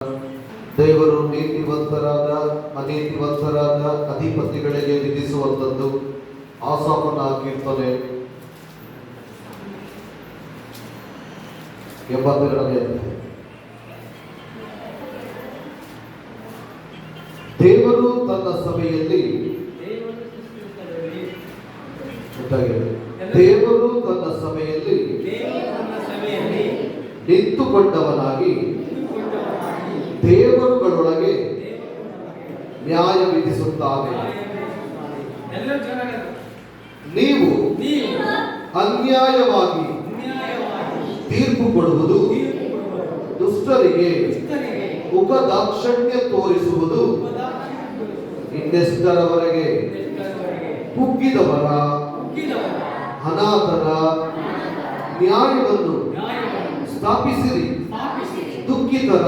ದೇವರು ನೀತಿವಂತರಾದ ಅನೀತಿವಂತರಾದ ಅಧಿಪತಿಗಳಿಗೆ ವಿಧಿಸುವಂಥದ್ದು. ಆಸಾಫನ ಕೀರ್ತನೆ 82ನೇ. ದೇವರು ತನ್ನ ಸಭೆಯಲ್ಲಿ ನಿಂತುಕೊಂಡವನಾಗಿ ದೇವರುಗಳೊಳಗೆ ನ್ಯಾಯ ವಿಧಿಸುತ್ತಾನೆ. ನೀವು ಅನ್ಯಾಯವಾಗಿ ತೀರ್ಪು ಕೊಡುವುದು, ದುಷ್ಟರಿಗೆ ಉಪದಾಕ್ಷಣ್ಯ ತೋರಿಸುವುದು, ಇನ್ನೆಷ್ಟರವರೆಗೆ ಕುಗ್ಗಿದವರ ಅನಾಥರ ನ್ಯಾಯವನ್ನು ಸ್ಥಾಪಿಸಿರಿ, ದುಃಖಿತರ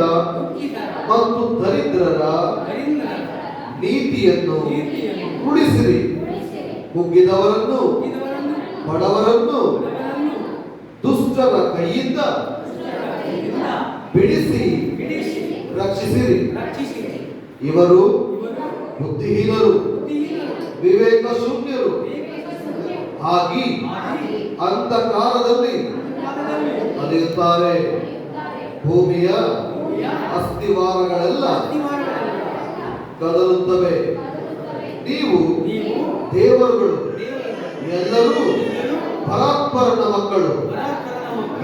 ಮತ್ತು ದರಿದ್ರರ ನೀತಿಯನ್ನು ಉಳಿಸಿರಿ, ಕುಗ್ಗಿದವರನ್ನು ಬಡವರನ್ನು ದುಷ್ಟರ ಕೈಯಿಂದ ಬಿಡಿಸಿ ರಕ್ಷಿಸಿರಿ. ಇವರು ಬುದ್ಧಿಹೀನರು, ವಿವೇಕ ಶೂನ್ಯರು ಆಗಿ ಅಂಧಕಾರದಲ್ಲಿ ಅಲೆಯುತ್ತಾರೆ. ಭೂಮಿಯ ಅಸ್ಥಿವಾರಗಳೆಲ್ಲ ಕದಲುತ್ತವೆ. ನೀವು ದೇವರುಗಳು ಎಲ್ಲರೂ ಪರಾತ್ಪರನ ಮಕ್ಕಳು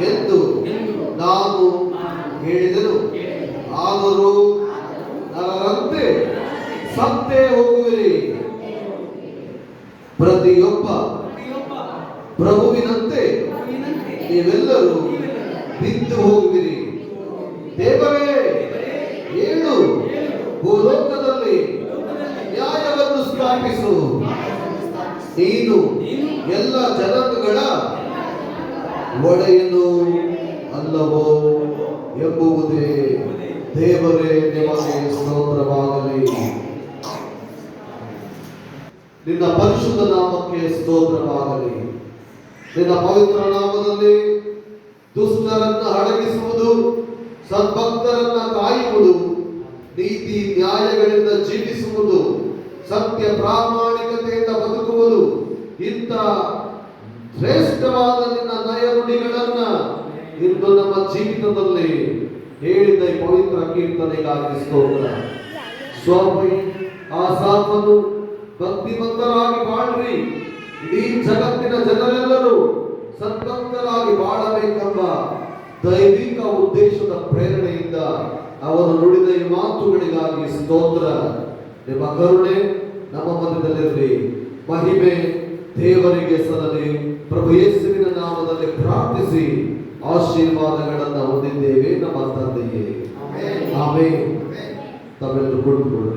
ಎಂದು ನಾನು ಹೇಳಿದೆನು. ಆದರೂ ನರರಂತೆ ಸತ್ತೇ ಹೋಗುವಿರಿ, ಪ್ರತಿಯೊಬ್ಬ ಪ್ರಭುವಿನಂತೆ ನೀವೆಲ್ಲರೂ ಬಿದ್ದು ಹೋಗುವಿರಿ. ದೇವರೇ, ಏಳು, ಭೂಲೋಕದಲ್ಲಿ ನ್ಯಾಯವನ್ನು ಸ್ಥಾಪಿಸು. ನೀನು ಎಲ್ಲ ಜನಾಂಗಗಳ ಒಡೆಯನು ಅಲ್ಲವೋ ಎಂಬುವುದೇ. ದೇವರೇ, ನಿಮಗೆ ಸ್ತೋತ್ರವಾಗಲಿ. ನಿನ್ನ ಪರಿಶುದ್ಧ ನಾಮಕ್ಕೆ ಸ್ತೋತ್ರವಾಗಲಿ. ನಿನ್ನ ಪವಿತ್ರ ನಾಮದಲ್ಲಿ ದುಷ್ಟರನ್ನ ಅಡಗಿಸುವುದು, ಸದ್ಭಕ್ತರನ್ನ ಕಾಯುವುದು, ನೀತಿ ನ್ಯಾಯಗಳಿಂದ ಜೀವಿಸುವುದು, ಸತ್ಯ ಪ್ರಾಮಾಣಿಕತೆಯಿಂದ ಬದುಕುವುದು, ಇಂಥ ಶ್ರೇಷ್ಠವಾದ ನಿನ್ನ ನಯ ನುಡಿಗಳನ್ನ ಇಂದು ನಮ್ಮ ಜೀವಿತದಲ್ಲಿ ಹೇಳಿದ ಈ ಪವಿತ್ರ ಕೀರ್ತನೆಗಾಗಿ ಸ್ತೋತ್ರ. ಸ್ವಾಮಿ, ಆಸಾಫನು ಭಕ್ತಿವಂತರಾಗಿ ಬಾಳ್ರಿ, ಇಡೀ ಜಗತ್ತಿನ ಜನರೆಲ್ಲರೂ ಸದ್ಭಕ್ತರಾಗಿ ಬಾಳಬೇಕೆಂಬ ದೈವಿಕ ಉದ್ದೇಶದ ಪ್ರೇರಣೆಯಿಂದ ಅವರು ನುಡಿದ ಈ ಮಾತುಗಳಿಗಾಗಿ ಸ್ತೋತ್ರ. ನಿಮ್ಮ ಕರುಣೆ ನಮ್ಮ ಮಧ್ಯದಲ್ಲಿರಲಿ. ಮಹಿಮೆ ದೇವರಿಗೆ ಸಲ್ಲಲಿ. ಪ್ರಭು ಯೇಸುವಿನ ನಾಮದಲ್ಲಿ ಪ್ರಾರ್ಥಿಸಿ ಆಶೀರ್ವಾದಗಳನ್ನು ಹೊಂದಿದ್ದೇವೆ ನಮ್ಮ ತಂದೆಯೇ. ಆಮೆನ್. ತಾವೆಲ್ಲರೂ ಕುಳಿತುಕೊಳ್ಳಿ.